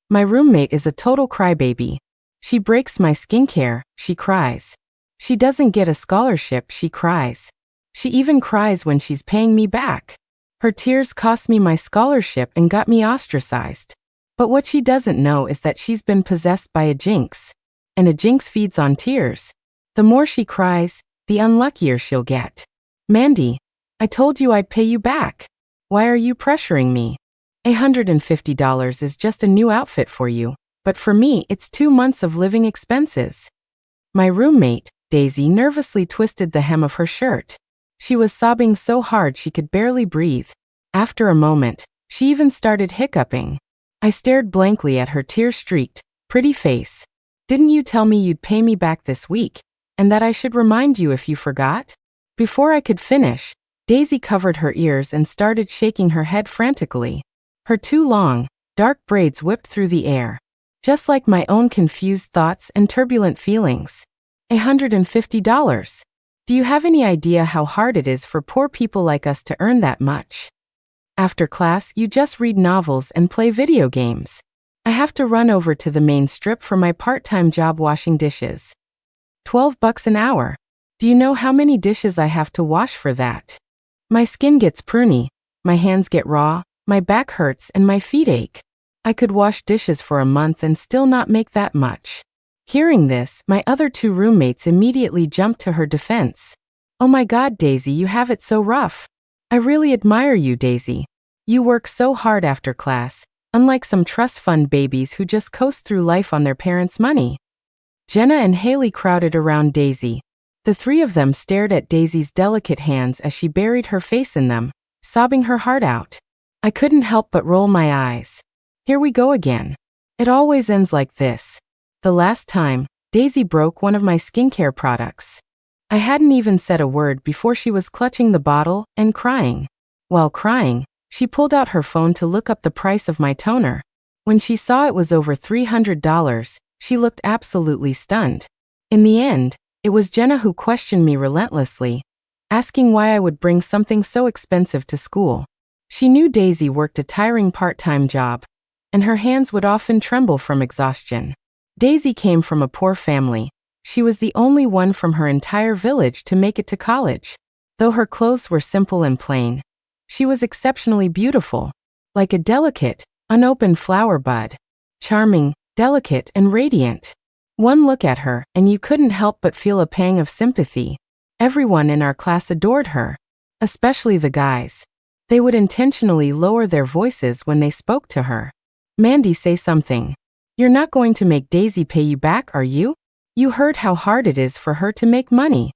My roommate is a total crybaby. She breaks my skincare, she cries. She doesn't get a scholarship, she cries. She even cries when she's paying me back. Her tears cost me my scholarship and got me ostracized. But what she doesn't know is that she's been possessed by a jinx. And a jinx feeds on tears. The more she cries, the unluckier she'll get. Mandy, I told you I'd pay you back. Why are you pressuring me? $150 is just a new outfit for you, but for me it's 2 months of living expenses. My roommate, Daisy, nervously twisted the hem of her shirt. She was sobbing so hard she could barely breathe. After a moment, she even started hiccuping. I stared blankly at her tear-streaked, pretty face. Didn't you tell me you'd pay me back this week, and that I should remind you if you forgot? Before I could finish, Daisy covered her ears and started shaking her head frantically. Her 2 long, dark braids whipped through the air, just like my own confused thoughts and turbulent feelings. $150. Do you have any idea how hard it is for poor people like us to earn that much? After class, you just read novels and play video games. I have to run over to the main strip for my part-time job washing dishes. $12 an hour. Do you know how many dishes I have to wash for that? My skin gets pruny, my hands get raw, my back hurts and my feet ache. I could wash dishes for a month and still not make that much. Hearing this, my other 2 roommates immediately jumped to her defense. Oh my God, Daisy, you have it so rough. I really admire you, Daisy. You work so hard after class, unlike some trust fund babies who just coast through life on their parents' money. Jenna and Haley crowded around Daisy. The 3 of them stared at Daisy's delicate hands as she buried her face in them, sobbing her heart out. I couldn't help but roll my eyes. Here we go again. It always ends like this. The last time, Daisy broke one of my skincare products. I hadn't even said a word before she was clutching the bottle and crying. While crying, she pulled out her phone to look up the price of my toner. When she saw it was over $300, she looked absolutely stunned. In the end, it was Jenna who questioned me relentlessly, asking why I would bring something so expensive to school. She knew Daisy worked a tiring part-time job, and her hands would often tremble from exhaustion. Daisy came from a poor family. She was the only one from her entire village to make it to college. Though her clothes were simple and plain, she was exceptionally beautiful, like a delicate, unopened flower bud. Charming, delicate, and radiant. One look at her, and you couldn't help but feel a pang of sympathy. Everyone in our class adored her, especially the guys. They would intentionally lower their voices when they spoke to her. Mandy, say something. You're not going to make Daisy pay you back, are you? You heard how hard it is for her to make money.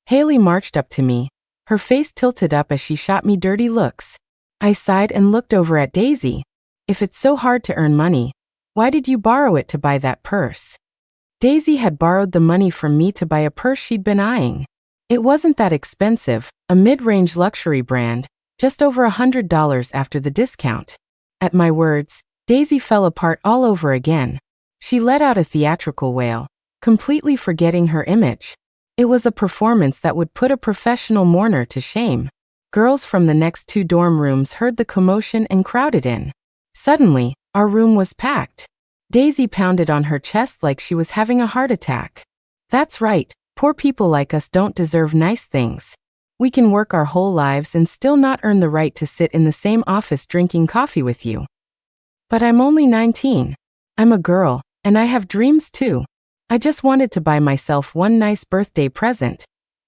Haley marched up to me, her face tilted up as she shot me dirty looks. I sighed and looked over at Daisy. If it's so hard to earn money, why did you borrow it to buy that purse? Daisy had borrowed the money from me to buy a purse she'd been eyeing. It wasn't that expensive, a mid-range luxury brand, just over $100 after the discount. At my words, Daisy fell apart all over again. She let out a theatrical wail, completely forgetting her image. It was a performance that would put a professional mourner to shame. Girls from the next 2 dorm rooms heard the commotion and crowded in. Suddenly, our room was packed. Daisy pounded on her chest like she was having a heart attack. That's right, poor people like us don't deserve nice things. We can work our whole lives and still not earn the right to sit in the same office drinking coffee with you. But I'm only 19. I'm a girl, and I have dreams too. I just wanted to buy myself one nice birthday present.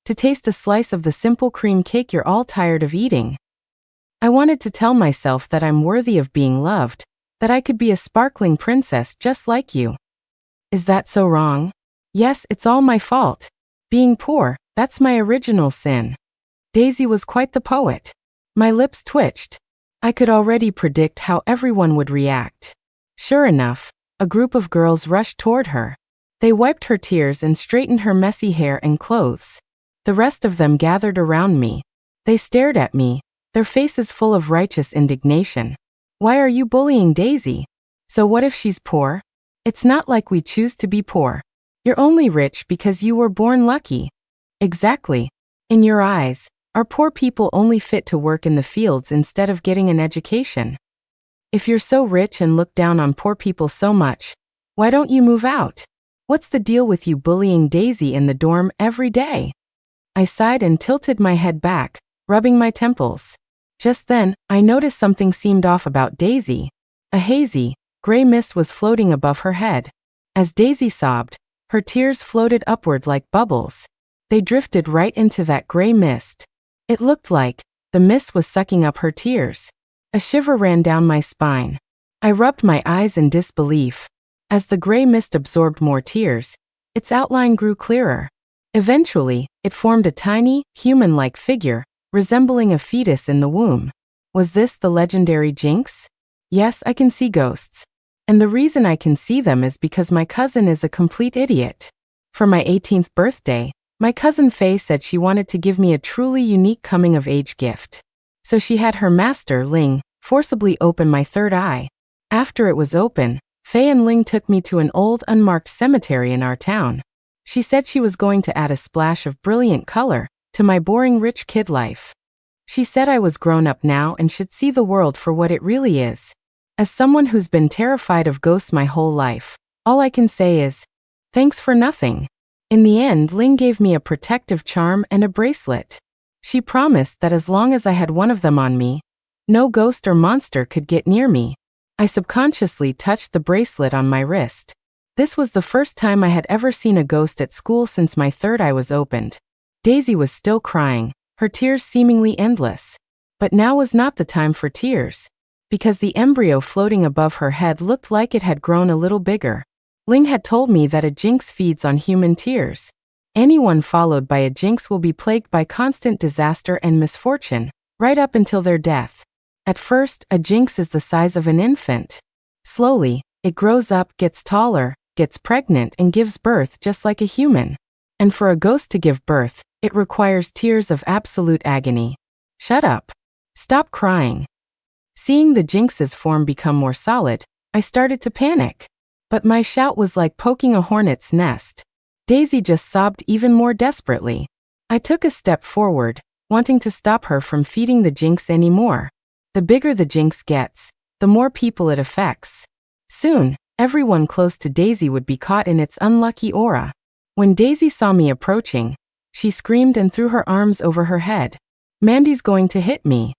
To taste a slice of the simple cream cake you're all tired of eating. I wanted to tell myself that I'm worthy of being loved, that I could be a sparkling princess just like you. Is that so wrong? Yes, it's all my fault. Being poor, that's my original sin. Daisy was quite the poet. My lips twitched. I could already predict how everyone would react. Sure enough, a group of girls rushed toward her. They wiped her tears and straightened her messy hair and clothes. The rest of them gathered around me. They stared at me, their faces full of righteous indignation. Why are you bullying Daisy? So what if she's poor? It's not like we choose to be poor. You're only rich because you were born lucky. Exactly. In your eyes, are poor people only fit to work in the fields instead of getting an education? If you're so rich and look down on poor people so much, why don't you move out? What's the deal with you bullying Daisy in the dorm every day? I sighed and tilted my head back, rubbing my temples. Just then, I noticed something seemed off about Daisy. A hazy, gray mist was floating above her head. As Daisy sobbed, her tears floated upward like bubbles. They drifted right into that gray mist. It looked like the mist was sucking up her tears. A shiver ran down my spine. I rubbed my eyes in disbelief. As the gray mist absorbed more tears, its outline grew clearer. Eventually, it formed a tiny, human-like figure, resembling a fetus in the womb. Was this the legendary Jinx? Yes, I can see ghosts. And the reason I can see them is because my cousin is a complete idiot. For my 18th birthday, my cousin Faye said she wanted to give me a truly unique coming-of-age gift. So she had her master, Ling, forcibly open my third eye. After it was open, Faye and Ling took me to an old, unmarked cemetery in our town. She said she was going to add a splash of brilliant color to my boring rich kid life. She said I was grown up now and should see the world for what it really is. As someone who's been terrified of ghosts my whole life, all I can say is, thanks for nothing. In the end, Ling gave me a protective charm and a bracelet. She promised that as long as I had one of them on me, no ghost or monster could get near me. I subconsciously touched the bracelet on my wrist. This was the first time I had ever seen a ghost at school since my third eye was opened. Daisy was still crying, her tears seemingly endless. But now was not the time for tears, because the embryo floating above her head looked like it had grown a little bigger. Ling had told me that a jinx feeds on human tears. Anyone followed by a jinx will be plagued by constant disaster and misfortune, right up until their death. At first, a jinx is the size of an infant. Slowly, it grows up, gets taller, gets pregnant, and gives birth just like a human. And for a ghost to give birth, it requires tears of absolute agony. Shut up. Stop crying. Seeing the jinx's form become more solid, I started to panic. But my shout was like poking a hornet's nest. Daisy just sobbed even more desperately. I took a step forward, wanting to stop her from feeding the jinx anymore. The bigger the jinx gets, the more people it affects. Soon, everyone close to Daisy would be caught in its unlucky aura. When Daisy saw me approaching, she screamed and threw her arms over her head. Mandy's going to hit me.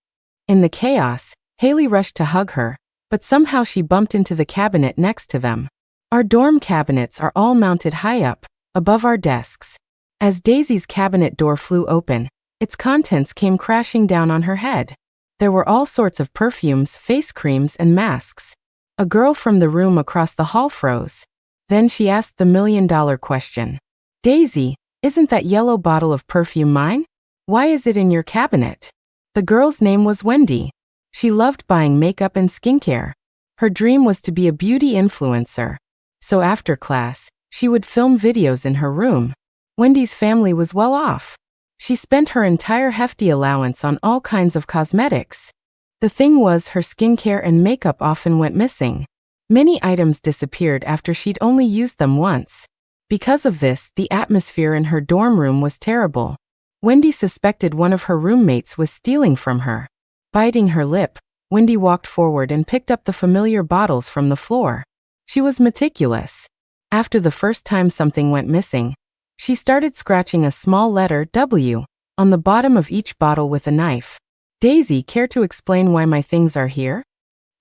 In the chaos, Haley rushed to hug her, but somehow she bumped into the cabinet next to them. Our dorm cabinets are all mounted high up, above our desks. As Daisy's cabinet door flew open, its contents came crashing down on her head. There were all sorts of perfumes, face creams, and masks. A girl from the room across the hall froze. Then she asked the million-dollar question. Daisy, isn't that yellow bottle of perfume mine? Why is it in your cabinet? The girl's name was Wendy. She loved buying makeup and skincare. Her dream was to be a beauty influencer. So after class, she would film videos in her room. Wendy's family was well off. She spent her entire hefty allowance on all kinds of cosmetics. The thing was, her skincare and makeup often went missing. Many items disappeared after she'd only used them once. Because of this, the atmosphere in her dorm room was terrible. Wendy suspected one of her roommates was stealing from her. Biting her lip, Wendy walked forward and picked up the familiar bottles from the floor. She was meticulous. After the first time something went missing, she started scratching a small letter W on the bottom of each bottle with a knife. Daisy, care to explain why my things are here?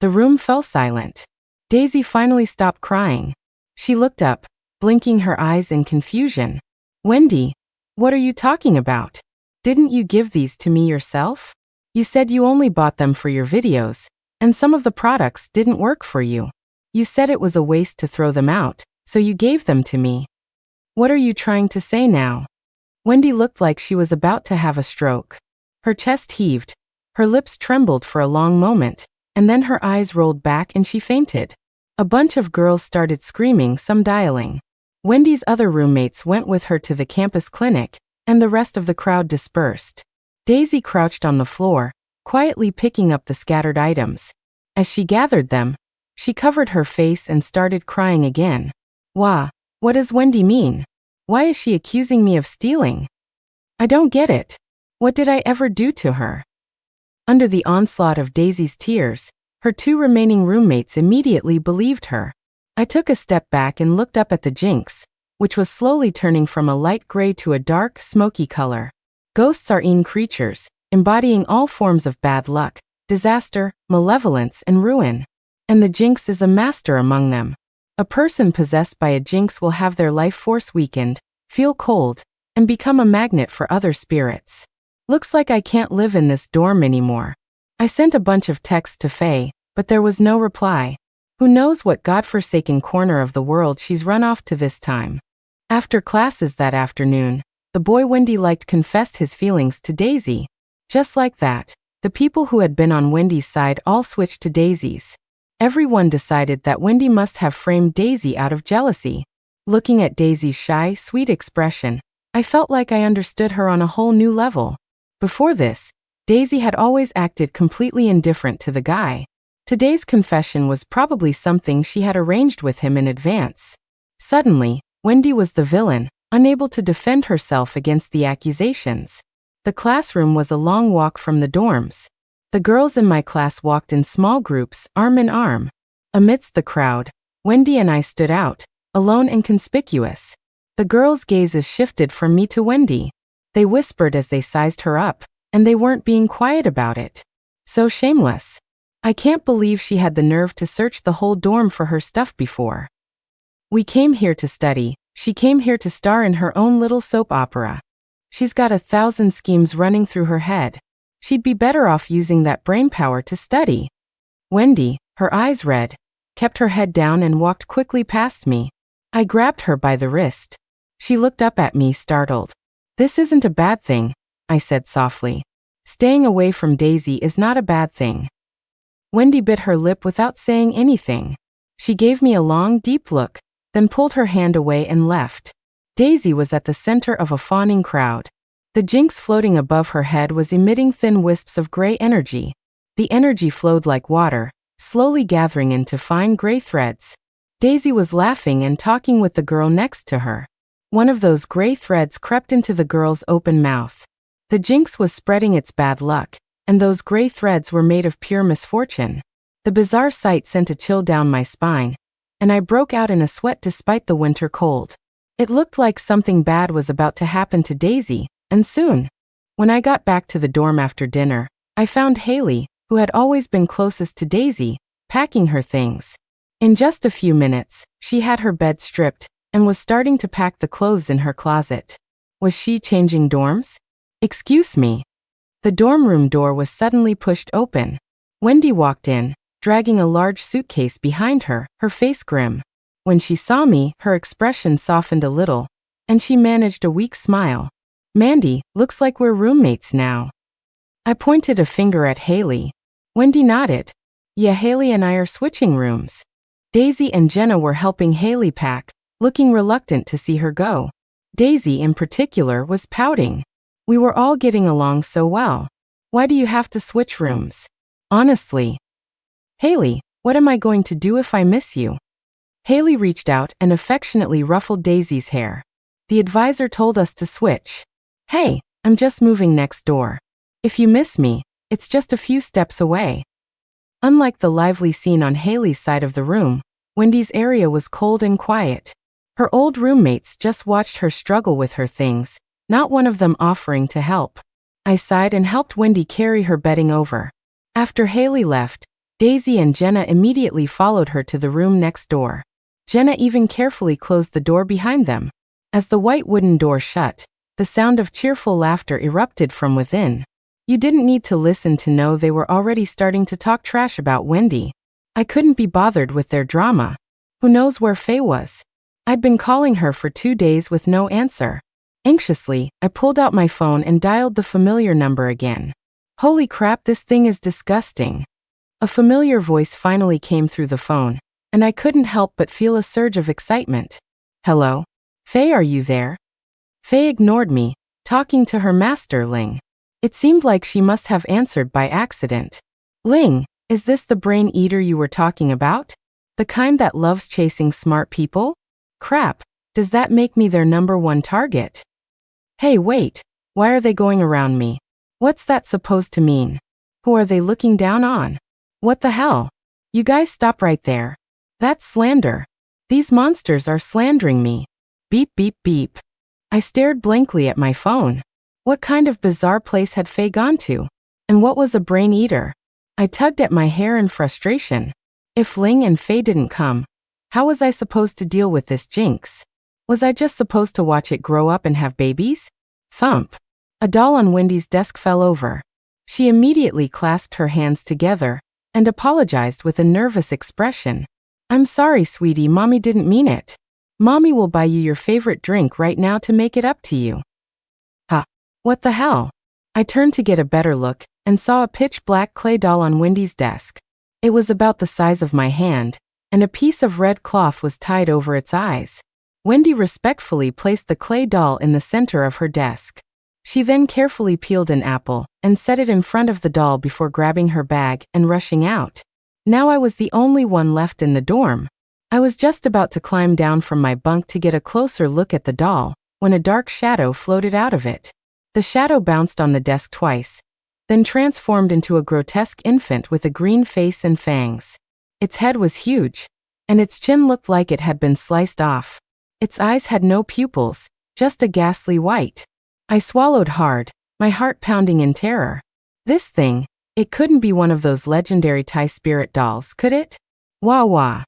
The room fell silent. Daisy finally stopped crying. She looked up, blinking her eyes in confusion. Wendy, what are you talking about? Didn't you give these to me yourself? You said you only bought them for your videos, and some of the products didn't work for you. You said it was a waste to throw them out, so you gave them to me. What are you trying to say now? Wendy looked like she was about to have a stroke. Her chest heaved, her lips trembled for a long moment, and then her eyes rolled back and she fainted. A bunch of girls started screaming, some dialing. Wendy's other roommates went with her to the campus clinic, and the rest of the crowd dispersed. Daisy crouched on the floor, quietly picking up the scattered items. As she gathered them, she covered her face and started crying again. Wah, what does Wendy mean? Why is she accusing me of stealing? I don't get it. What did I ever do to her? Under the onslaught of Daisy's tears, Her 2 remaining roommates immediately believed her. I took a step back and looked up at the Jinx, which was slowly turning from a light gray to a dark, smoky color. Ghosts are creatures, embodying all forms of bad luck, disaster, malevolence, and ruin. And the Jinx is a master among them. A person possessed by a Jinx will have their life force weakened, feel cold, and become a magnet for other spirits. Looks like I can't live in this dorm anymore. I sent a bunch of texts to Faye, but there was no reply. Who knows what godforsaken corner of the world she's run off to this time. After classes that afternoon, the boy Wendy liked confessed his feelings to Daisy. Just like that, the people who had been on Wendy's side all switched to Daisy's. Everyone decided that Wendy must have framed Daisy out of jealousy. Looking at Daisy's shy, sweet expression, I felt like I understood her on a whole new level. Before this, Daisy had always acted completely indifferent to the guy. Today's confession was probably something she had arranged with him in advance. Suddenly, Wendy was the villain, unable to defend herself against the accusations. The classroom was a long walk from the dorms. The girls in my class walked in small groups, arm in arm. Amidst the crowd, Wendy and I stood out, alone and conspicuous. The girls' gazes shifted from me to Wendy. They whispered as they sized her up, and they weren't being quiet about it. So shameless. I can't believe she had the nerve to search the whole dorm for her stuff before. We came here to study. She came here to star in her own little soap opera. She's got 1,000 schemes running through her head. She'd be better off using that brainpower to study. Wendy, her eyes red, kept her head down and walked quickly past me. I grabbed her by the wrist. She looked up at me, startled. "This isn't a bad thing," I said softly. "Staying away from Daisy is not a bad thing." Wendy bit her lip without saying anything. She gave me a long, deep look, then pulled her hand away and left. Daisy was at the center of a fawning crowd. The Jinx floating above her head was emitting thin wisps of gray energy. The energy flowed like water, slowly gathering into fine gray threads. Daisy was laughing and talking with the girl next to her. One of those gray threads crept into the girl's open mouth. The Jinx was spreading its bad luck, and those gray threads were made of pure misfortune. The bizarre sight sent a chill down my spine, and I broke out in a sweat despite the winter cold. It looked like something bad was about to happen to Daisy, and soon. When I got back to the dorm after dinner, I found Haley, who had always been closest to Daisy, packing her things. In just a few minutes, she had her bed stripped and was starting to pack the clothes in her closet. Was she changing dorms? "Excuse me." The dorm room door was suddenly pushed open. Wendy walked in, dragging a large suitcase behind her, her face grim. When she saw me, her expression softened a little, and she managed a weak smile. "Mandy, looks like we're roommates now." I pointed a finger at Haley. Wendy nodded. "Yeah, Haley and I are switching rooms." Daisy and Jenna were helping Haley pack, looking reluctant to see her go. Daisy, in particular, was pouting. We were all getting along so well. "Why do you have to switch rooms?" "Honestly." "Haley, what am I going to do if I miss you?" Haley reached out and affectionately ruffled Daisy's hair. "The advisor told us to switch." "Hey, I'm just moving next door. If you miss me, it's just a few steps away." Unlike the lively scene on Haley's side of the room, Wendy's area was cold and quiet. Her old roommates just watched her struggle with her things, not one of them offering to help. I sighed and helped Wendy carry her bedding over. After Haley left, Daisy and Jenna immediately followed her to the room next door. Jenna even carefully closed the door behind them. As the white wooden door shut, the sound of cheerful laughter erupted from within. You didn't need to listen to know they were already starting to talk trash about Wendy. I couldn't be bothered with their drama. Who knows where Faye was? I'd been calling her for 2 days with no answer. Anxiously, I pulled out my phone and dialed the familiar number again. "Holy crap, this thing is disgusting." A familiar voice finally came through the phone, and I couldn't help but feel a surge of excitement. "Hello? Faye, are you there?" Faye ignored me, talking to her master, Ling. It seemed like she must have answered by accident. "Ling, is this the brain eater you were talking about? The kind that loves chasing smart people? Crap, does that make me their #1 target?" "Hey, wait, why are they going around me? What's that supposed to mean? Who are they looking down on?" What the hell? You guys stop right there. That's slander. These monsters are slandering me. Beep beep beep. I stared blankly at my phone. What kind of bizarre place had Faye gone to? And what was a brain eater? I tugged at my hair in frustration. If Ling and Faye didn't come, how was I supposed to deal with this jinx? Was I just supposed to watch it grow up and have babies? Thump. A doll on Wendy's desk fell over. She immediately clasped her hands together and apologized with a nervous expression. I'm sorry, sweetie, Mommy didn't mean it. Mommy will buy you your favorite drink right now to make it up to you. Huh. What the hell? I turned to get a better look and saw a pitch-black clay doll on Wendy's desk. It was about the size of my hand, and a piece of red cloth was tied over its eyes. Wendy respectfully placed the clay doll in the center of her desk. She then carefully peeled an apple and set it in front of the doll before grabbing her bag and rushing out. Now I was the only one left in the dorm. I was just about to climb down from my bunk to get a closer look at the doll when a dark shadow floated out of it. The shadow bounced on the desk twice, then transformed into a grotesque infant with a green face and fangs. Its head was huge, and its chin looked like it had been sliced off. Its eyes had no pupils, just a ghastly white. I swallowed hard, my heart pounding in terror. This thing, it couldn't be one of those legendary Thai spirit dolls, could it? Wah wah.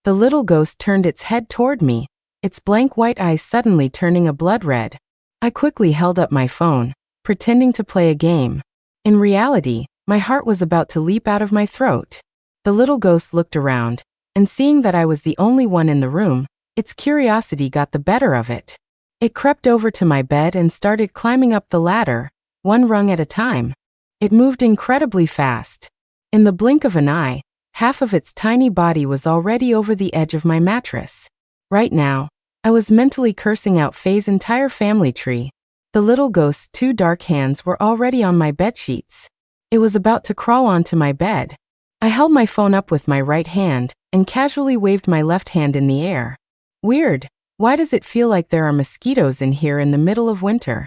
The little ghost turned its head toward me, its blank white eyes suddenly turning a blood red. I quickly held up my phone, pretending to play a game. In reality, my heart was about to leap out of my throat. The little ghost looked around, and seeing that I was the only one in the room, its curiosity got the better of it. It crept over to my bed and started climbing up the ladder, one rung at a time. It moved incredibly fast. In the blink of an eye, half of its tiny body was already over the edge of my mattress. Right now, I was mentally cursing out Faye's entire family tree. The little ghost's two dark hands were already on my bedsheets. It was about to crawl onto my bed. I held my phone up with my right hand and casually waved my left hand in the air. Weird, why does it feel like there are mosquitoes in here in the middle of winter?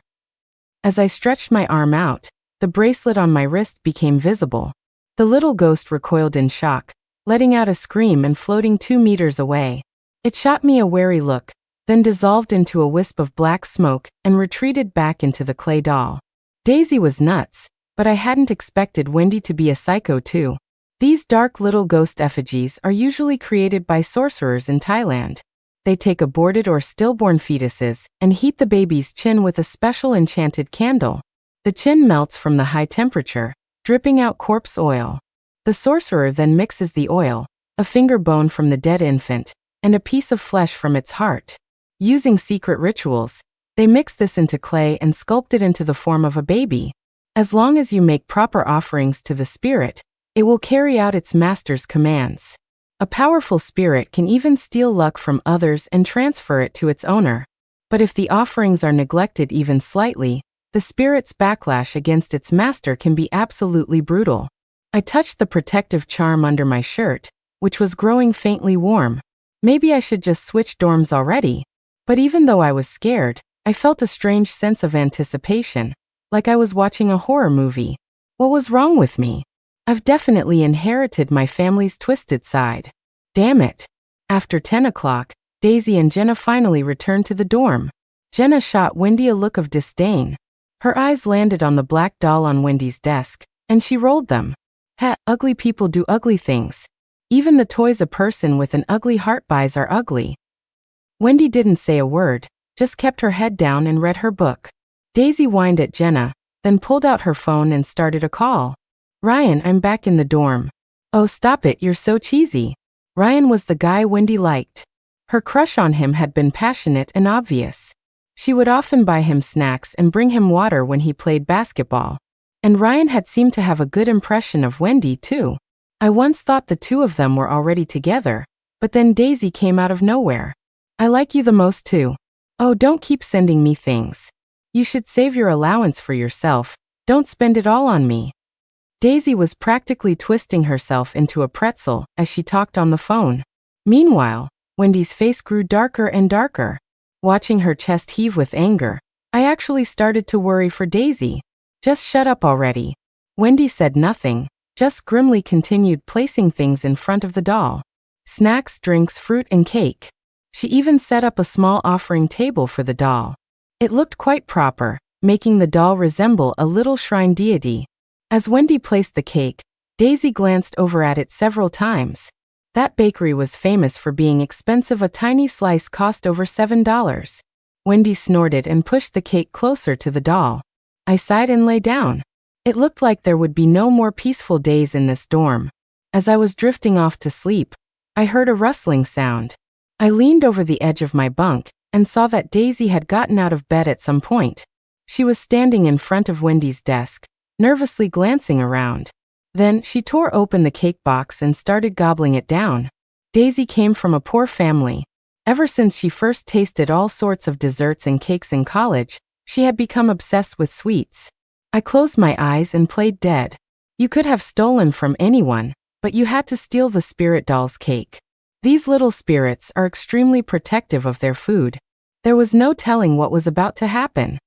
As I stretched my arm out, the bracelet on my wrist became visible. The little ghost recoiled in shock, letting out a scream and floating 2 meters away. It shot me a wary look, then dissolved into a wisp of black smoke and retreated back into the clay doll. Daisy was nuts, but I hadn't expected Wendy to be a psycho too. These dark little ghost effigies are usually created by sorcerers in Thailand. They take aborted or stillborn fetuses and heat the baby's chin with a special enchanted candle. The chin melts from the high temperature, dripping out corpse oil. The sorcerer then mixes the oil, a finger bone from the dead infant, and a piece of flesh from its heart. Using secret rituals, they mix this into clay and sculpt it into the form of a baby. As long as you make proper offerings to the spirit, it will carry out its master's commands. A powerful spirit can even steal luck from others and transfer it to its owner. But if the offerings are neglected even slightly, the spirit's backlash against its master can be absolutely brutal. I touched the protective charm under my shirt, which was growing faintly warm. Maybe I should just switch dorms already. But even though I was scared, I felt a strange sense of anticipation, like I was watching a horror movie. What was wrong with me? I've definitely inherited my family's twisted side. Damn it. After 10 o'clock, Daisy and Jenna finally returned to the dorm. Jenna shot Wendy a look of disdain. Her eyes landed on the black doll on Wendy's desk, and she rolled them. Heh, ugly people do ugly things. Even the toys a person with an ugly heart buys are ugly. Wendy didn't say a word, just kept her head down and read her book. Daisy whined at Jenna, then pulled out her phone and started a call. Ryan, I'm back in the dorm. Oh, stop it, you're so cheesy. Ryan was the guy Wendy liked. Her crush on him had been passionate and obvious. She would often buy him snacks and bring him water when he played basketball. And Ryan had seemed to have a good impression of Wendy too. I once thought the two of them were already together, but then Daisy came out of nowhere. I like you the most too. Oh, don't keep sending me things. You should save your allowance for yourself, don't spend it all on me. Daisy was practically twisting herself into a pretzel as she talked on the phone. Meanwhile, Wendy's face grew darker and darker. Watching her chest heave with anger, I actually started to worry for Daisy. Just shut up already. Wendy said nothing, Just grimly continued placing things in front of the doll. Snacks, drinks, fruit, and cake. She even set up a small offering table for the doll. It looked quite proper, making the doll resemble a little shrine deity. As Wendy placed the cake, Daisy glanced over at it several times. That bakery was famous for being expensive. A tiny slice cost over $7. Wendy snorted and pushed the cake closer to the doll. I sighed and lay down. It looked like there would be no more peaceful days in this dorm. As I was drifting off to sleep, I heard a rustling sound. I leaned over the edge of my bunk and saw that Daisy had gotten out of bed at some point. She was standing in front of Wendy's desk, nervously glancing around. Then she tore open the cake box and started gobbling it down. Daisy came from a poor family. Ever since she first tasted all sorts of desserts and cakes in college, she had become obsessed with sweets. I closed my eyes and played dead. You could have stolen from anyone, but you had to steal the spirit doll's cake. These little spirits are extremely protective of their food. There was no telling what was about to happen.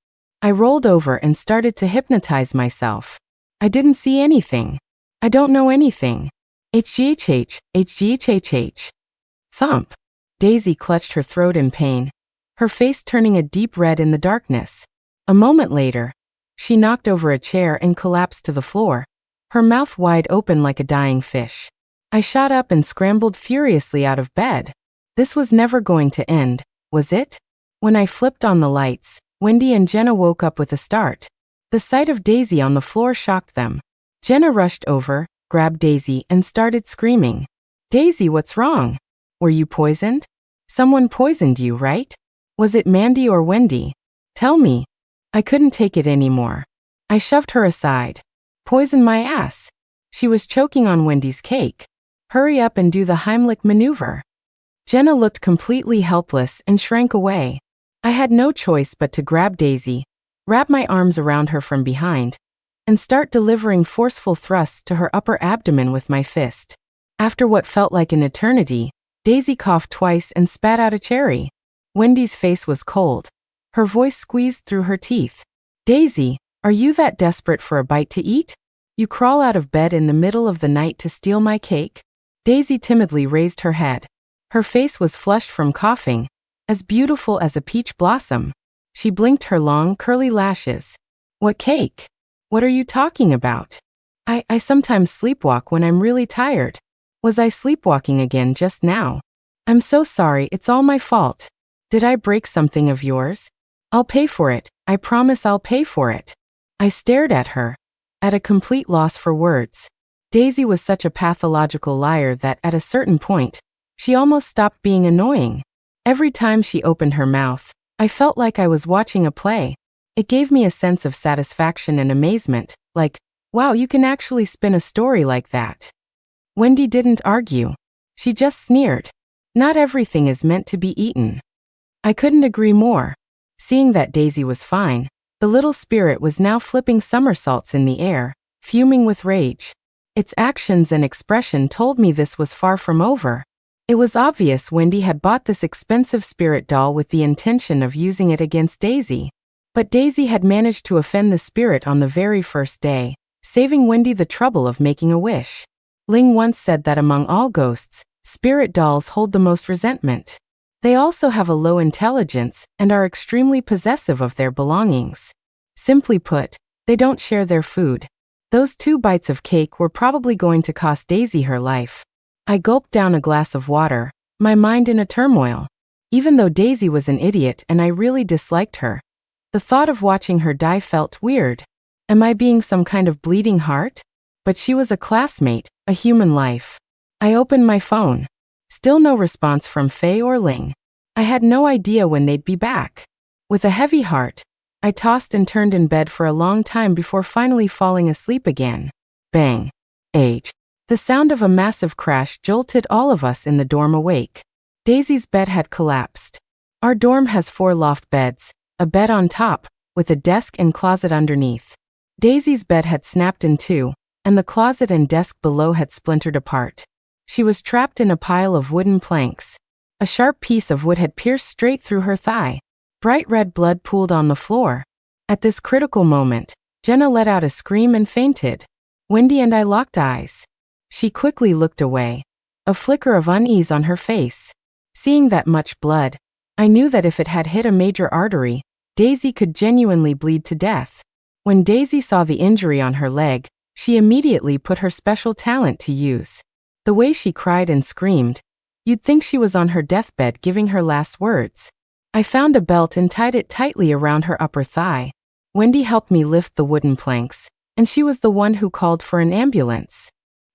I rolled over and started to hypnotize myself. I didn't see anything. I don't know anything. HGHH, HGHHH. Thump. Daisy clutched her throat in pain, her face turning a deep red in the darkness. A moment later, she knocked over a chair and collapsed to the floor, her mouth wide open like a dying fish. I shot up and scrambled furiously out of bed. This was never going to end, was it? When I flipped on the lights, Wendy and Jenna woke up with a start. The sight of Daisy on the floor shocked them. Jenna rushed over, grabbed Daisy, and started screaming. Daisy, what's wrong? Were you poisoned? Someone poisoned you, right? Was it Mandy or Wendy? Tell me. I couldn't take it anymore. I shoved her aside. Poison my ass. She was choking on Wendy's cake. Hurry up and do the Heimlich maneuver. Jenna looked completely helpless and shrank away. I had no choice but to grab Daisy, wrap my arms around her from behind, and start delivering forceful thrusts to her upper abdomen with my fist. After what felt like an eternity, Daisy coughed twice and spat out a cherry. Wendy's face was cold. Her voice squeezed through her teeth. Daisy, are you that desperate for a bite to eat? You crawl out of bed in the middle of the night to steal my cake? Daisy timidly raised her head. Her face was flushed from coughing, as beautiful as a peach blossom. She blinked her long, curly lashes. What cake? What are you talking about? I sometimes sleepwalk when I'm really tired. Was I sleepwalking again just now? I'm so sorry, it's all my fault. Did I break something of yours? I'll pay for it, I promise I'll pay for it. I stared at her, at a complete loss for words. Daisy was such a pathological liar that at a certain point, she almost stopped being annoying. Every time she opened her mouth, I felt like I was watching a play. It gave me a sense of satisfaction and amazement, like, wow, you can actually spin a story like that. Wendy didn't argue. She just sneered. Not everything is meant to be eaten. I couldn't agree more. Seeing that Daisy was fine, the little spirit was now flipping somersaults in the air, fuming with rage. Its actions and expression told me this was far from over. It was obvious Wendy had bought this expensive spirit doll with the intention of using it against Daisy. But Daisy had managed to offend the spirit on the very first day, saving Wendy the trouble of making a wish. Ling once said that among all ghosts, spirit dolls hold the most resentment. They also have a low intelligence and are extremely possessive of their belongings. Simply put, they don't share their food. Those 2 bites of cake were probably going to cost Daisy her life. I gulped down a glass of water, my mind in a turmoil. Even though Daisy was an idiot and I really disliked her, the thought of watching her die felt weird. Am I being some kind of bleeding heart? But she was a classmate, a human life. I opened my phone. Still no response from Faye or Ling. I had no idea when they'd be back. With a heavy heart, I tossed and turned in bed for a long time before finally falling asleep again. Bang. H. The sound of a massive crash jolted all of us in the dorm awake. Daisy's bed had collapsed. Our dorm has 4 loft beds, a bed on top, with a desk and closet underneath. Daisy's bed had snapped in 2, and the closet and desk below had splintered apart. She was trapped in a pile of wooden planks. A sharp piece of wood had pierced straight through her thigh. Bright red blood pooled on the floor. At this critical moment, Jenna let out a scream and fainted. Wendy and I locked eyes. She quickly looked away, a flicker of unease on her face. Seeing that much blood, I knew that if it had hit a major artery, Daisy could genuinely bleed to death. When Daisy saw the injury on her leg, she immediately put her special talent to use. The way she cried and screamed, you'd think she was on her deathbed giving her last words. I found a belt and tied it tightly around her upper thigh. Wendy helped me lift the wooden planks, and she was the one who called for an ambulance.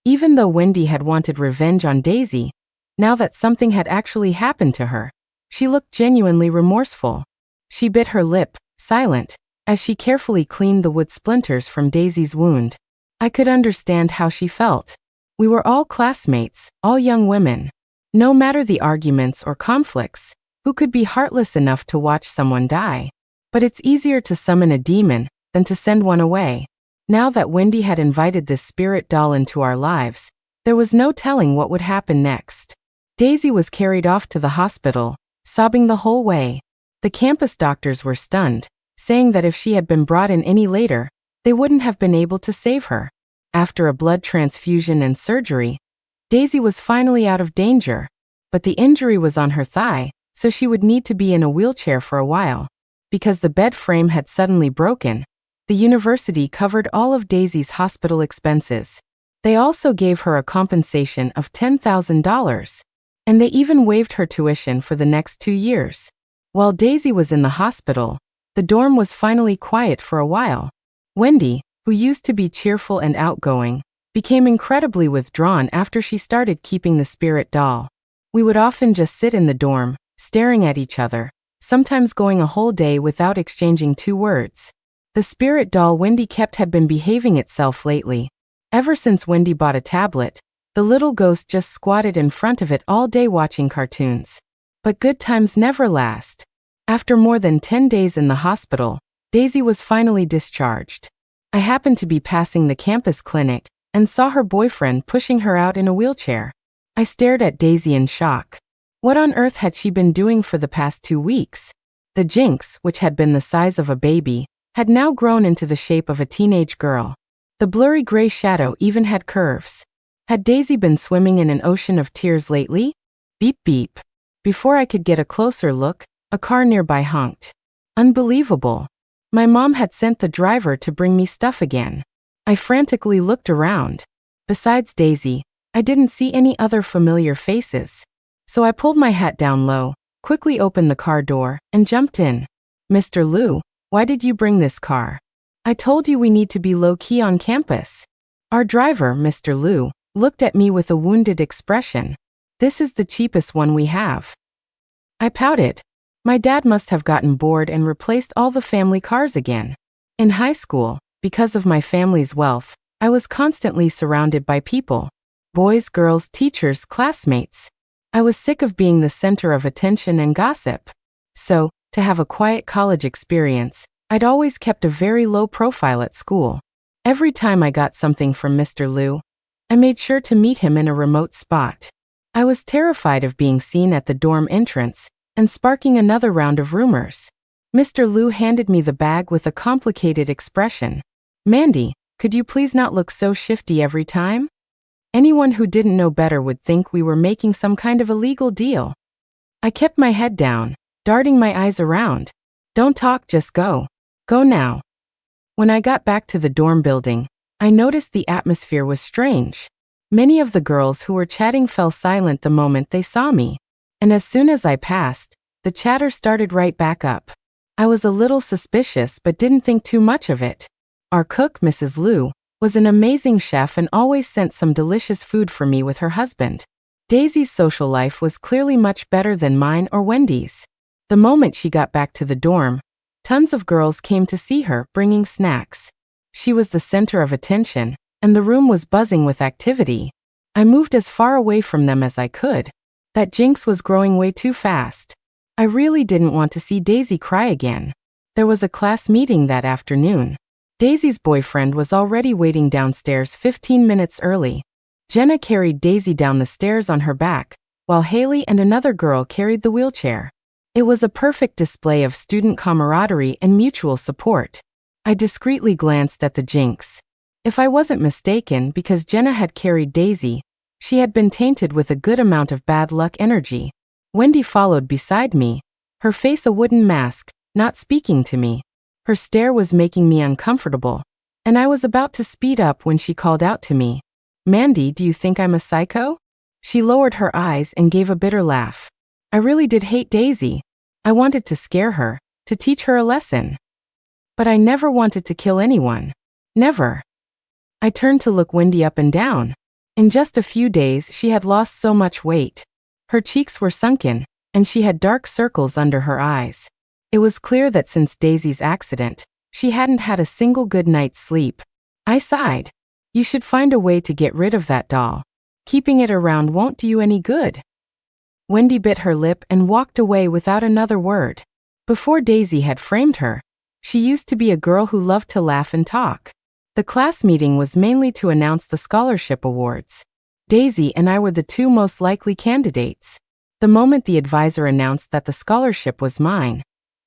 Even though Wendy had wanted revenge on Daisy, now that something had actually happened to her, she looked genuinely remorseful. She bit her lip, silent, as she carefully cleaned the wood splinters from Daisy's wound. I could understand how she felt. We were all classmates, all young women. No matter the arguments or conflicts, who could be heartless enough to watch someone die? But it's easier to summon a demon than to send one away. Now that Wendy had invited this spirit doll into our lives, there was no telling what would happen next. Daisy was carried off to the hospital, sobbing the whole way. The campus doctors were stunned, saying that if she had been brought in any later, they wouldn't have been able to save her. After a blood transfusion and surgery, Daisy was finally out of danger, but the injury was on her thigh, so she would need to be in a wheelchair for a while. Because the bed frame had suddenly broken, the university covered all of Daisy's hospital expenses. They also gave her a compensation of $10,000, and they even waived her tuition for the next 2 years. While Daisy was in the hospital, the dorm was finally quiet for a while. Wendy, who used to be cheerful and outgoing, became incredibly withdrawn after she started keeping the spirit doll. We would often just sit in the dorm, staring at each other, sometimes going a whole day without exchanging 2 words. The spirit doll Wendy kept had been behaving itself lately. Ever since Wendy bought a tablet, the little ghost just squatted in front of it all day watching cartoons. But good times never last. After more than 10 days in the hospital, Daisy was finally discharged. I happened to be passing the campus clinic and saw her boyfriend pushing her out in a wheelchair. I stared at Daisy in shock. What on earth had she been doing for the past 2 weeks? The Jinx, which had been the size of a baby, had now grown into the shape of a teenage girl. The blurry gray shadow even had curves. Had Daisy been swimming in an ocean of tears lately? Beep beep. Before I could get a closer look, a car nearby honked. Unbelievable. My mom had sent the driver to bring me stuff again. I frantically looked around. Besides Daisy, I didn't see any other familiar faces. So I pulled my hat down low, quickly opened the car door, and jumped in. Mr. Liu, why did you bring this car? I told you we need to be low-key on campus. Our driver, Mr. Liu, looked at me with a wounded expression. This is the cheapest one we have. I pouted. My dad must have gotten bored and replaced all the family cars again. In high school, because of my family's wealth, I was constantly surrounded by people. Boys, girls, teachers, classmates. I was sick of being the center of attention and gossip. So, to have a quiet college experience, I'd always kept a very low profile at school. Every time I got something from Mr. Liu, I made sure to meet him in a remote spot. I was terrified of being seen at the dorm entrance and sparking another round of rumors. Mr. Liu handed me the bag with a complicated expression. Mandy, could you please not look so shifty every time? Anyone who didn't know better would think we were making some kind of illegal deal. I kept my head down, darting my eyes around. Don't talk, just go. Go now. When I got back to the dorm building, I noticed the atmosphere was strange. Many of the girls who were chatting fell silent the moment they saw me. And as soon as I passed, the chatter started right back up. I was a little suspicious but didn't think too much of it. Our cook, Mrs. Liu, was an amazing chef and always sent some delicious food for me with her husband. Daisy's social life was clearly much better than mine or Wendy's. The moment she got back to the dorm, tons of girls came to see her, bringing snacks. She was the center of attention, and the room was buzzing with activity. I moved as far away from them as I could. That Jinx was growing way too fast. I really didn't want to see Daisy cry again. There was a class meeting that afternoon. Daisy's boyfriend was already waiting downstairs 15 minutes early. Jenna carried Daisy down the stairs on her back, while Haley and another girl carried the wheelchair. It was a perfect display of student camaraderie and mutual support. I discreetly glanced at the Jinx. If I wasn't mistaken, because Jenna had carried Daisy, she had been tainted with a good amount of bad luck energy. Wendy followed beside me, her face a wooden mask, not speaking to me. Her stare was making me uncomfortable, and I was about to speed up when she called out to me. Mandy, do you think I'm a psycho? She lowered her eyes and gave a bitter laugh. I really did hate Daisy. I wanted to scare her, to teach her a lesson. But I never wanted to kill anyone. Never. I turned to look Wendy up and down. In just a few days she had lost so much weight. Her cheeks were sunken, and she had dark circles under her eyes. It was clear that since Daisy's accident, she hadn't had a single good night's sleep. I sighed. You should find a way to get rid of that doll. Keeping it around won't do you any good. Wendy bit her lip and walked away without another word. Before Daisy had framed her, she used to be a girl who loved to laugh and talk. The class meeting was mainly to announce the scholarship awards. Daisy and I were the two most likely candidates. The moment the advisor announced that the scholarship was mine,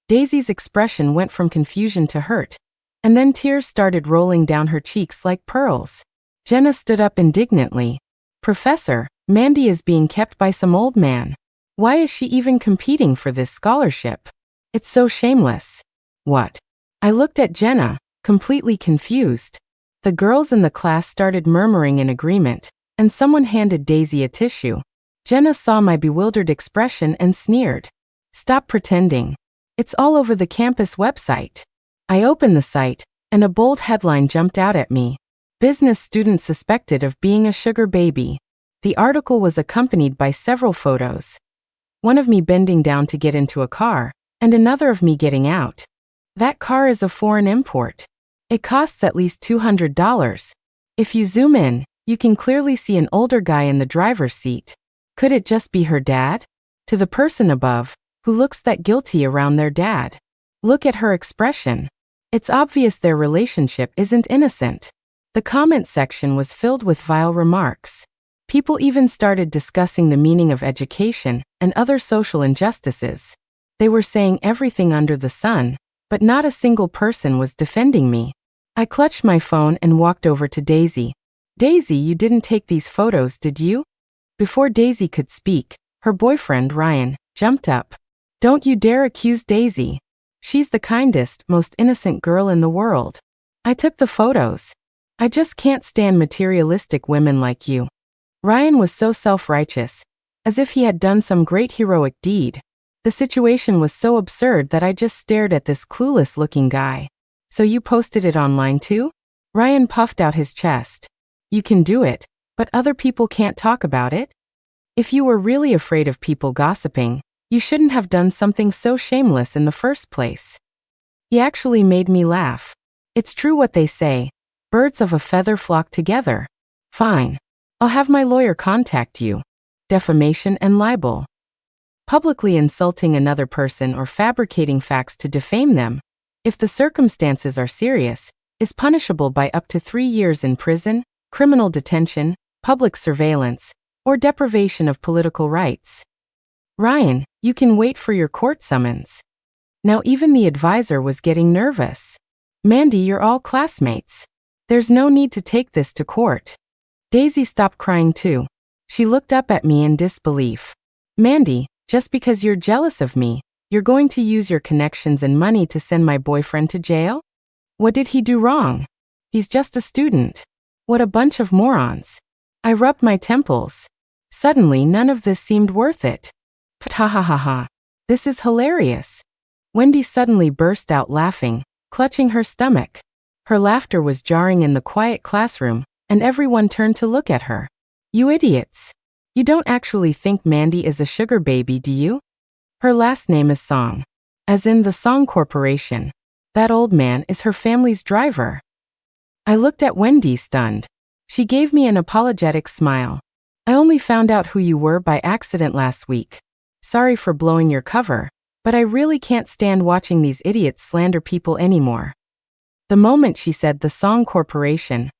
Daisy's expression went from confusion to hurt, and then tears started rolling down her cheeks like pearls. Jenna stood up indignantly. Professor, Mandy is being kept by some old man. Why is she even competing for this scholarship? It's so shameless. What? I looked at Jenna, completely confused. The girls in the class started murmuring in agreement, and someone handed Daisy a tissue. Jenna saw my bewildered expression and sneered. Stop pretending. It's all over the campus website. I opened the site, and a bold headline jumped out at me. Business student suspected of being a sugar baby. The article was accompanied by several photos. One of me bending down to get into a car, and another of me getting out. That car is a foreign import. It costs at least $200. If you zoom in, you can clearly see an older guy in the driver's seat. Could it just be her dad? To the person above, who looks that guilty around their dad. Look at her expression. It's obvious their relationship isn't innocent. The comment section was filled with vile remarks. People even started discussing the meaning of education and other social injustices. They were saying everything under the sun, but not a single person was defending me. I clutched my phone and walked over to Daisy. Daisy, you didn't take these photos, did you? Before Daisy could speak, her boyfriend, Ryan, jumped up. Don't you dare accuse Daisy. She's the kindest, most innocent girl in the world. I took the photos. I just can't stand materialistic women like you. Ryan was so self-righteous, as if he had done some great heroic deed. The situation was so absurd that I just stared at this clueless-looking guy. So you posted it online too? Ryan puffed out his chest. You can do it, but other people can't talk about it? If you were really afraid of people gossiping, you shouldn't have done something so shameless in the first place. He actually made me laugh. It's true what they say. Birds of a feather flock together. Fine. I'll have my lawyer contact you. Defamation and libel. Publicly insulting another person or fabricating facts to defame them, if the circumstances are serious, is punishable by up to 3 years in prison, criminal detention, public surveillance, or deprivation of political rights. Ryan, you can wait for your court summons. Now even the advisor was getting nervous. Mandy, you're all classmates. There's no need to take this to court. Daisy stopped crying too. She looked up at me in disbelief. Mandy, just because you're jealous of me, you're going to use your connections and money to send my boyfriend to jail? What did he do wrong? He's just a student. What a bunch of morons. I rubbed my temples. Suddenly none of this seemed worth it. Ha. This is hilarious. Wendy suddenly burst out laughing, clutching her stomach. Her laughter was jarring in the quiet classroom, and everyone turned to look at her. You idiots. You don't actually think Mandy is a sugar baby, do you? Her last name is Song. As in the Song Corporation. That old man is her family's driver. I looked at Wendy stunned. She gave me an apologetic smile. I only found out who you were by accident last week. Sorry for blowing your cover, but I really can't stand watching these idiots slander people anymore. The moment she said the Song Corporation,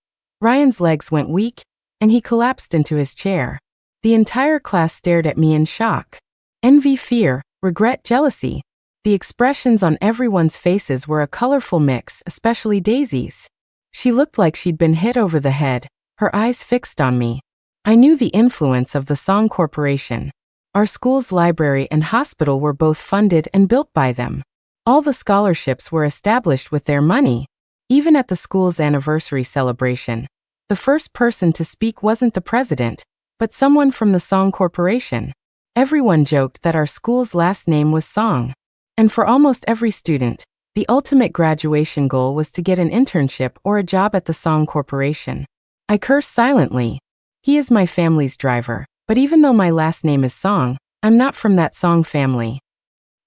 Ryan's legs went weak, and he collapsed into his chair. The entire class stared at me in shock. Envy, fear, regret, jealousy. The expressions on everyone's faces were a colorful mix, especially Daisy's. She looked like she'd been hit over the head, her eyes fixed on me. I knew the influence of the Song Corporation. Our school's library and hospital were both funded and built by them. All the scholarships were established with their money. Even at the school's anniversary celebration, the first person to speak wasn't the president, but someone from the Song Corporation. Everyone joked that our school's last name was Song. And for almost every student, the ultimate graduation goal was to get an internship or a job at the Song Corporation. I cursed silently. He is my family's driver, but even though my last name is Song, I'm not from that Song family.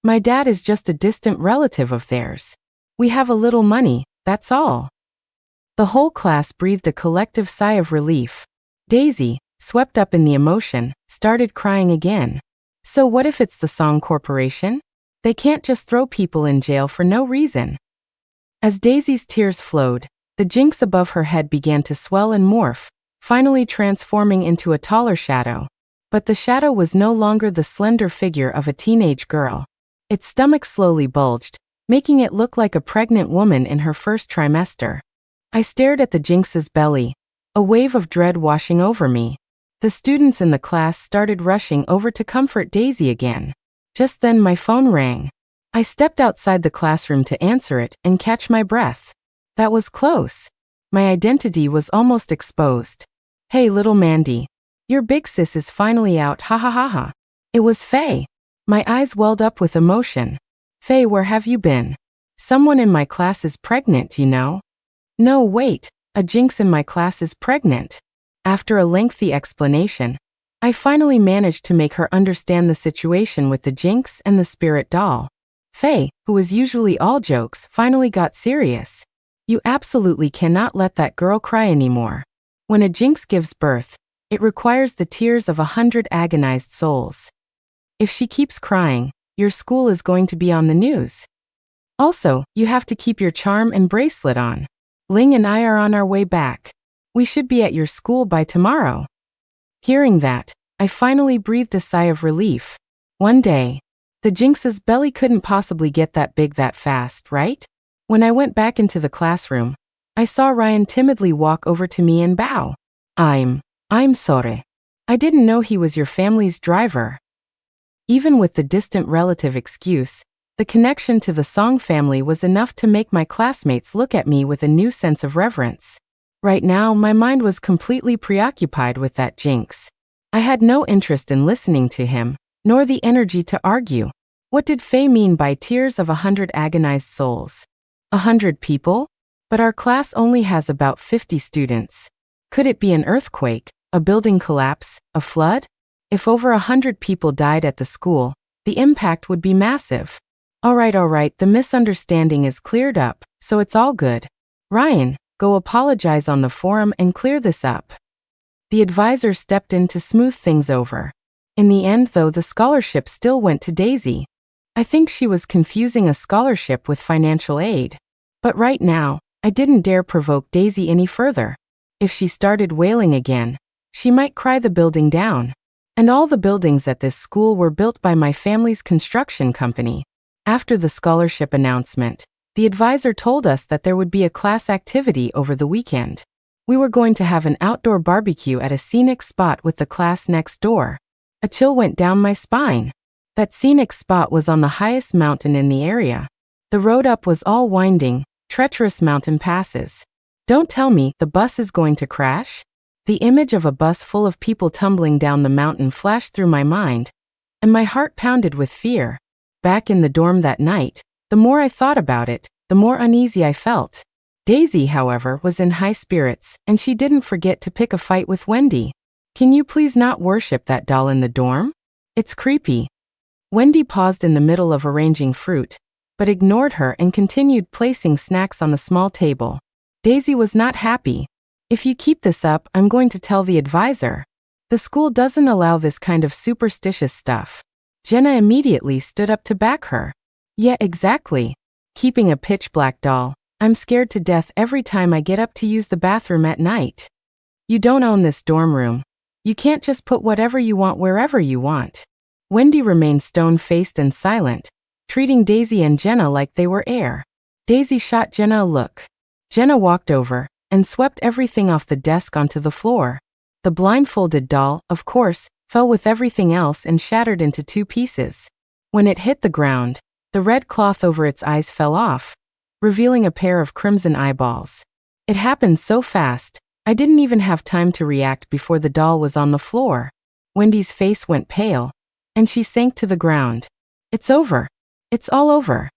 My dad is just a distant relative of theirs. We have a little money, that's all. The whole class breathed a collective sigh of relief. Daisy, swept up in the emotion, started crying again. So what if it's the Song Corporation? They can't just throw people in jail for no reason. As Daisy's tears flowed, the jinx above her head began to swell and morph, finally transforming into a taller shadow. But the shadow was no longer the slender figure of a teenage girl. Its stomach slowly bulged, making it look like a pregnant woman in her first trimester. I stared at the jinx's belly, a wave of dread washing over me. The students in the class started rushing over to comfort Daisy again. Just then my phone rang. I stepped outside the classroom to answer it and catch my breath. That was close. My identity was almost exposed. Hey little Mandy. Your big sis is finally out, ha ha ha ha. It was Faye. My eyes welled up with emotion. Faye, where have you been? Someone in my class is pregnant, you know. No, wait, a jinx in my class is pregnant. After a lengthy explanation, I finally managed to make her understand the situation with the jinx and the spirit doll. Faye, who was usually all jokes, finally got serious. You absolutely cannot let that girl cry anymore. When a jinx gives birth, it requires the tears of 100 agonized souls. If she keeps crying, your school is going to be on the news. Also, you have to keep your charm and bracelet on. Ling and I are on our way back. We should be at your school by tomorrow. Hearing that, I finally breathed a sigh of relief. One day, the jinx's belly couldn't possibly get that big that fast, right? When I went back into the classroom, I saw Ryan timidly walk over to me and bow. I'm sorry. I didn't know he was your family's driver. Even with the distant relative excuse, the connection to the Song family was enough to make my classmates look at me with a new sense of reverence. Right now, my mind was completely preoccupied with that jinx. I had no interest in listening to him, nor the energy to argue. What did Faye mean by tears of 100 agonized souls? 100 people? But our class only has about 50 students. Could it be an earthquake, a building collapse, a flood? If over 100 people died at the school, the impact would be massive. All right, the misunderstanding is cleared up, so it's all good. Ryan, go apologize on the forum and clear this up. The advisor stepped in to smooth things over. In the end, though, the scholarship still went to Daisy. I think she was confusing a scholarship with financial aid. But right now, I didn't dare provoke Daisy any further. If she started wailing again, she might cry the building down. And all the buildings at this school were built by my family's construction company. After the scholarship announcement, the advisor told us that there would be a class activity over the weekend. We were going to have an outdoor barbecue at a scenic spot with the class next door. A chill went down my spine. That scenic spot was on the highest mountain in the area. The road up was all winding, treacherous mountain passes. Don't tell me the bus is going to crash? The image of a bus full of people tumbling down the mountain flashed through my mind, and my heart pounded with fear. Back in the dorm that night, the more I thought about it, the more uneasy I felt. Daisy, however, was in high spirits, and she didn't forget to pick a fight with Wendy. Can you please not worship that doll in the dorm? It's creepy. Wendy paused in the middle of arranging fruit, but ignored her and continued placing snacks on the small table. Daisy was not happy. If you keep this up, I'm going to tell the advisor. The school doesn't allow this kind of superstitious stuff. Jenna immediately stood up to back her. Yeah, exactly. Keeping a pitch-black doll, I'm scared to death every time I get up to use the bathroom at night. You don't own this dorm room. You can't just put whatever you want wherever you want. Wendy remained stone-faced and silent, treating Daisy and Jenna like they were air. Daisy shot Jenna a look. Jenna walked over, and swept everything off the desk onto the floor. The blindfolded doll, of course, fell with everything else and shattered into 2 pieces. When it hit the ground, the red cloth over its eyes fell off, revealing a pair of crimson eyeballs. It happened so fast, I didn't even have time to react before the doll was on the floor. Wendy's face went pale, and she sank to the ground. It's over. It's all over.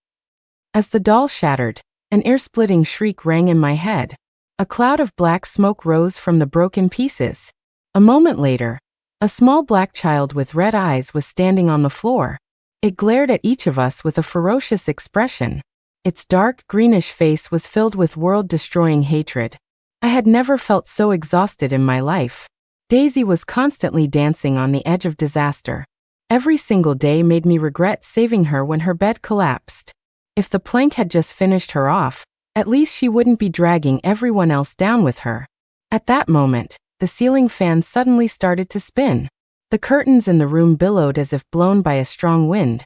As the doll shattered, an ear-splitting shriek rang in my head. A cloud of black smoke rose from the broken pieces. A moment later, a small black child with red eyes was standing on the floor. It glared at each of us with a ferocious expression. Its dark, greenish face was filled with world-destroying hatred. I had never felt so exhausted in my life. Daisy was constantly dancing on the edge of disaster. Every single day made me regret saving her when her bed collapsed. If the plank had just finished her off, at least she wouldn't be dragging everyone else down with her. At that moment, the ceiling fan suddenly started to spin. The curtains in the room billowed as if blown by a strong wind,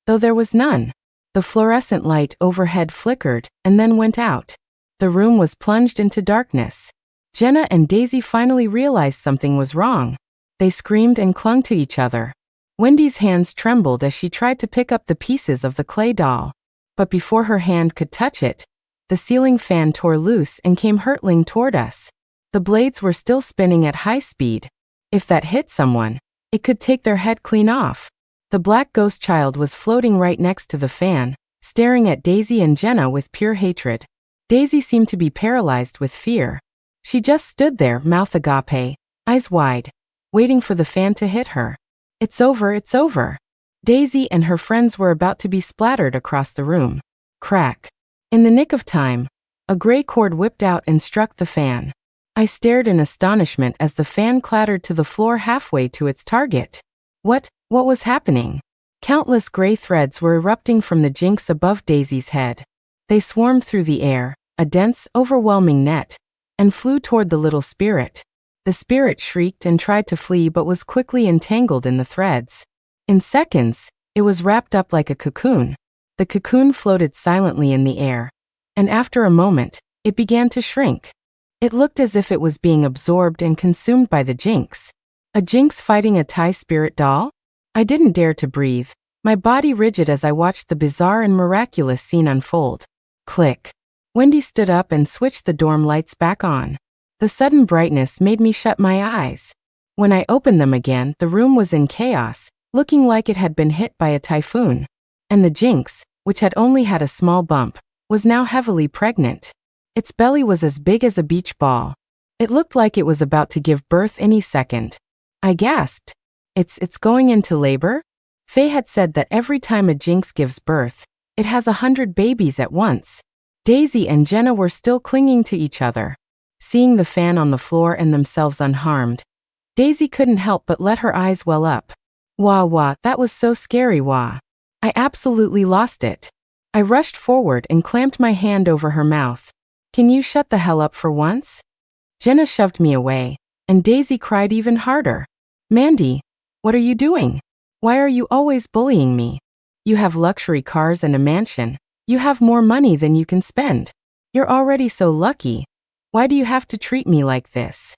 though there was none. The fluorescent light overhead flickered and then went out. The room was plunged into darkness. Jenna and Daisy finally realized something was wrong. They screamed and clung to each other. Wendy's hands trembled as she tried to pick up the pieces of the clay doll. But before her hand could touch it, the ceiling fan tore loose and came hurtling toward us. The blades were still spinning at high speed. If that hit someone, it could take their head clean off. The black ghost child was floating right next to the fan, staring at Daisy and Jenna with pure hatred. Daisy seemed to be paralyzed with fear. She just stood there, mouth agape, eyes wide, waiting for the fan to hit her. It's over, it's over. Daisy and her friends were about to be splattered across the room. Crack. In the nick of time, a gray cord whipped out and struck the fan. I stared in astonishment as the fan clattered to the floor halfway to its target. What was happening? Countless gray threads were erupting from the jinx above Daisy's head. They swarmed through the air, a dense, overwhelming net, and flew toward the little spirit. The spirit shrieked and tried to flee but was quickly entangled in the threads. In seconds, it was wrapped up like a cocoon. The cocoon floated silently in the air, and after a moment, it began to shrink. It looked as if it was being absorbed and consumed by the jinx. A jinx fighting a Thai spirit doll? I didn't dare to breathe, my body rigid as I watched the bizarre and miraculous scene unfold. Click. Wendy stood up and switched the dorm lights back on. The sudden brightness made me shut my eyes. When I opened them again, the room was in chaos, looking like it had been hit by a typhoon. And the jinx, which had only had a small bump, was now heavily pregnant. Its belly was as big as a beach ball. It looked like it was about to give birth any second. I gasped. It's going into labor? Faye had said that every time a jinx gives birth, it has 100 babies at once. Daisy and Jenna were still clinging to each other. Seeing the fan on the floor and themselves unharmed, Daisy couldn't help but let her eyes well up. Wah, that was so scary, wah. I absolutely lost it. I rushed forward and clamped my hand over her mouth. Can you shut the hell up for once? Jenna shoved me away, and Daisy cried even harder. Mandy, what are you doing? Why are you always bullying me? You have luxury cars and a mansion. You have more money than you can spend. You're already so lucky. Why do you have to treat me like this?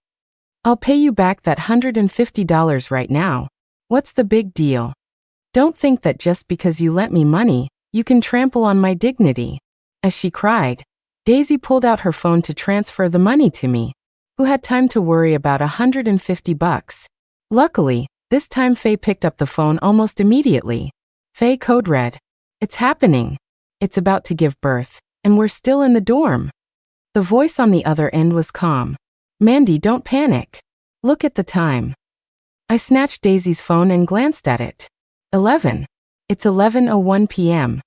I'll pay you back that $150 right now. What's the big deal? Don't think that just because you lent me money, you can trample on my dignity. As she cried, Daisy pulled out her phone to transfer the money to me. Who had time to worry about $150? Luckily, this time Faye picked up the phone almost immediately. Faye code red. It's happening. It's about to give birth, and we're still in the dorm. The voice on the other end was calm. Mandy, don't panic. Look at the time. I snatched Daisy's phone and glanced at it. 11. It's 11:01 p.m.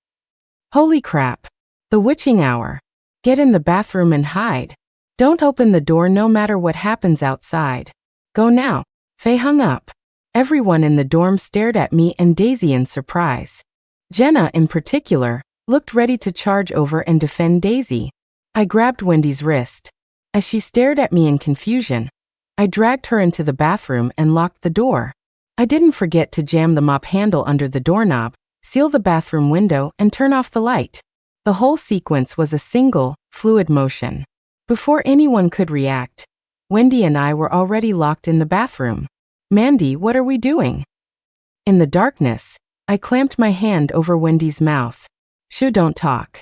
Holy crap. The witching hour. Get in the bathroom and hide. Don't open the door no matter what happens outside. Go now. Faye hung up. Everyone in the dorm stared at me and Daisy in surprise. Jenna, in particular, looked ready to charge over and defend Daisy. I grabbed Wendy's wrist. As she stared at me in confusion, I dragged her into the bathroom and locked the door. I didn't forget to jam the mop handle under the doorknob, seal the bathroom window, and turn off the light. The whole sequence was a single, fluid motion. Before anyone could react, Wendy and I were already locked in the bathroom. Mandy, what are we doing? In the darkness, I clamped my hand over Wendy's mouth. Shh, don't talk.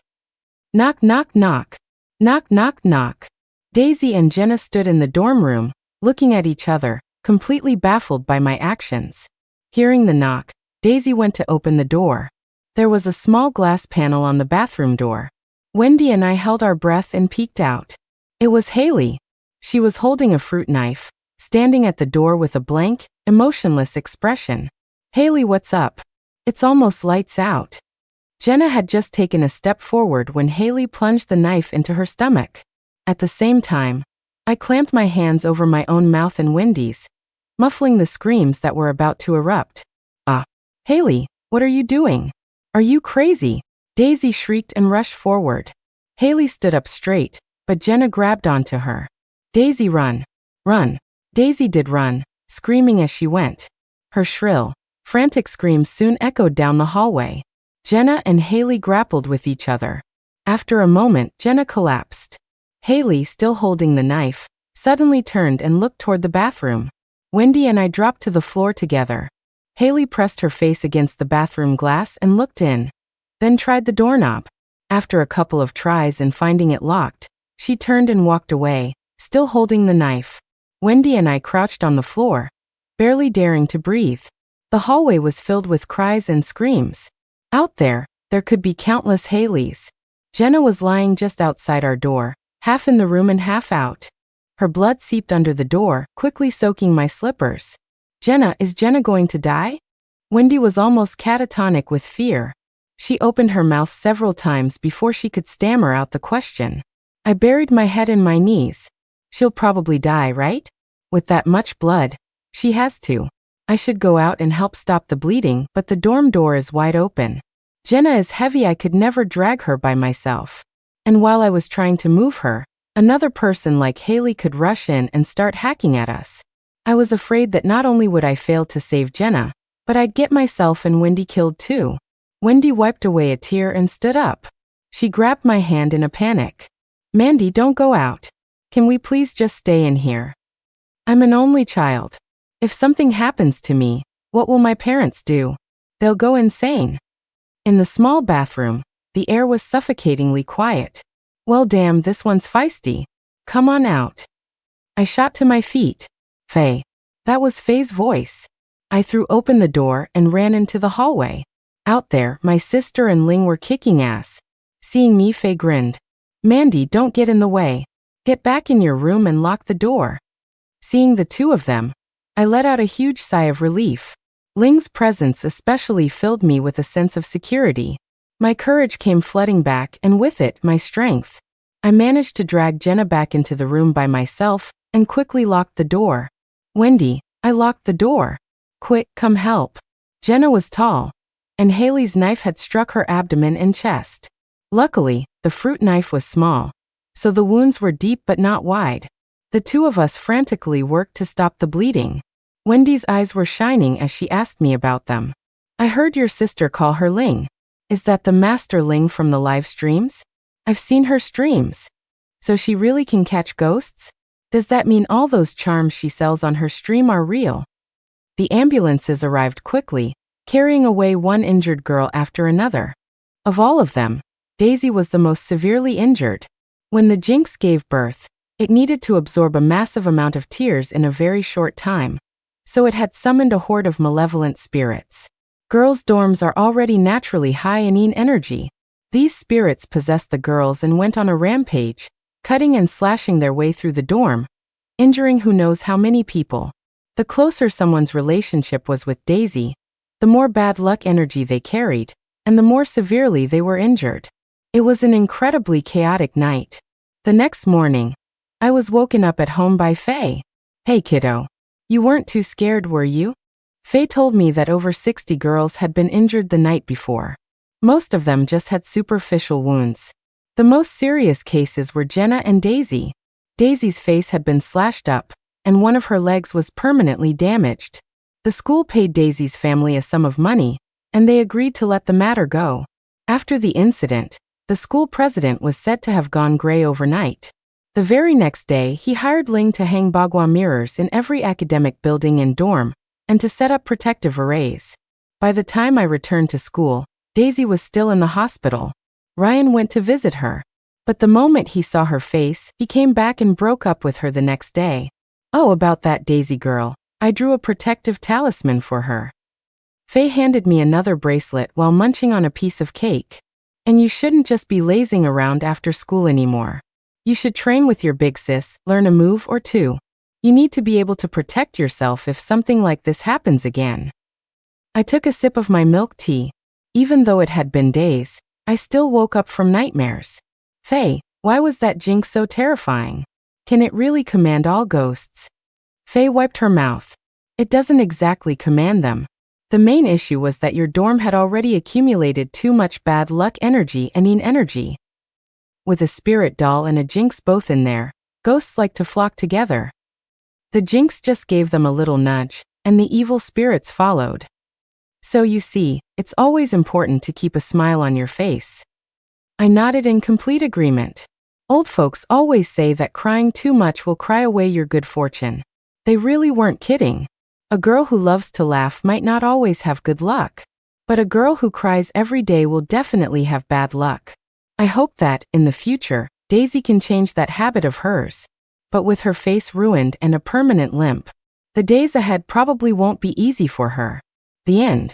Knock, knock, knock. Knock, knock, knock. Daisy and Jenna stood in the dorm room, looking at each other, completely baffled by my actions. Hearing the knock, Daisy went to open the door. There was a small glass panel on the bathroom door. Wendy and I held our breath and peeked out. It was Haley. She was holding a fruit knife, standing at the door with a blank, emotionless expression. Haley, what's up? It's almost lights out. Jenna had just taken a step forward when Haley plunged the knife into her stomach. At the same time, I clamped my hands over my own mouth and Wendy's, muffling the screams that were about to erupt. Haley, what are you doing? Are you crazy? Daisy shrieked and rushed forward. Haley stood up straight, but Jenna grabbed onto her. Daisy, run. Run. Daisy did run, screaming as she went. Her shrill, frantic screams soon echoed down the hallway. Jenna and Haley grappled with each other. After a moment, Jenna collapsed. Haley, still holding the knife, suddenly turned and looked toward the bathroom. Wendy and I dropped to the floor together. Haley pressed her face against the bathroom glass and looked in, then tried the doorknob. After a couple of tries and finding it locked, she turned and walked away, still holding the knife. Wendy and I crouched on the floor, barely daring to breathe. The hallway was filled with cries and screams. Out there could be countless Haleys. Jenna was lying just outside our door, half in the room and half out. Her blood seeped under the door, quickly soaking my slippers. Jenna, is Jenna going to die? Wendy was almost catatonic with fear. She opened her mouth several times before she could stammer out the question. I buried my head in my knees. She'll probably die, right? With that much blood, she has to. I should go out and help stop the bleeding, but the dorm door is wide open. Jenna is heavy, I could never drag her by myself. And while I was trying to move her, another person like Haley could rush in and start hacking at us. I was afraid that not only would I fail to save Jenna, but I'd get myself and Wendy killed too. Wendy wiped away a tear and stood up. She grabbed my hand in a panic. Mandy, don't go out. Can we please just stay in here? I'm an only child. If something happens to me, what will my parents do? They'll go insane. In the small bathroom, the air was suffocatingly quiet. Well, damn, this one's feisty. Come on out. I shot to my feet. Faye. That was Faye's voice. I threw open the door and ran into the hallway. Out there, my sister and Ling were kicking ass. Seeing me, Faye grinned. Mandy, don't get in the way. Get back in your room and lock the door. Seeing the two of them, I let out a huge sigh of relief. Ling's presence especially filled me with a sense of security. My courage came flooding back, and with it, my strength. I managed to drag Jenna back into the room by myself and quickly locked the door. Wendy, I locked the door. Quick, come help. Jenna was tall, and Haley's knife had struck her abdomen and chest. Luckily, the fruit knife was small, so the wounds were deep but not wide. The two of us frantically worked to stop the bleeding. Wendy's eyes were shining as she asked me about them. I heard your sister call her Ling. Is that the master Ling from the live streams? I've seen her streams. So she really can catch ghosts? Does that mean all those charms she sells on her stream are real? The ambulances arrived quickly, carrying away one injured girl after another. Of all of them, Daisy was the most severely injured. When the Jinx gave birth, it needed to absorb a massive amount of tears in a very short time, so it had summoned a horde of malevolent spirits. Girls' dorms are already naturally high in energy. These spirits possessed the girls and went on a rampage, cutting and slashing their way through the dorm, injuring who knows how many people. The closer someone's relationship was with Daisy, the more bad luck energy they carried, and the more severely they were injured. It was an incredibly chaotic night. The next morning, I was woken up at home by Faye. Hey kiddo. You weren't too scared, were you? Faye told me that over 60 girls had been injured the night before. Most of them just had superficial wounds. The most serious cases were Jenna and Daisy. Daisy's face had been slashed up, and one of her legs was permanently damaged. The school paid Daisy's family a sum of money, and they agreed to let the matter go. After the incident, the school president was said to have gone gray overnight. The very next day, he hired Ling to hang bagua mirrors in every academic building and dorm, and to set up protective arrays. By the time I returned to school, Daisy was still in the hospital. Ryan went to visit her. But the moment he saw her face, he came back and broke up with her the next day. Oh, about that Daisy girl. I drew a protective talisman for her. Faye handed me another bracelet while munching on a piece of cake. And you shouldn't just be lazing around after school anymore. You should train with your big sis, learn a move or two. You need to be able to protect yourself if something like this happens again. I took a sip of my milk tea. Even though it had been days, I still woke up from nightmares. Faye, why was that jinx so terrifying? Can it really command all ghosts? Faye wiped her mouth. It doesn't exactly command them. The main issue was that your dorm had already accumulated too much bad luck energy and energy. With a spirit doll and a jinx both in there, ghosts like to flock together. The jinx just gave them a little nudge, and the evil spirits followed. So you see, it's always important to keep a smile on your face. I nodded in complete agreement. Old folks always say that crying too much will cry away your good fortune. They really weren't kidding. A girl who loves to laugh might not always have good luck. But a girl who cries every day will definitely have bad luck. I hope that, in the future, Daisy can change that habit of hers. But with her face ruined and a permanent limp, the days ahead probably won't be easy for her. The end.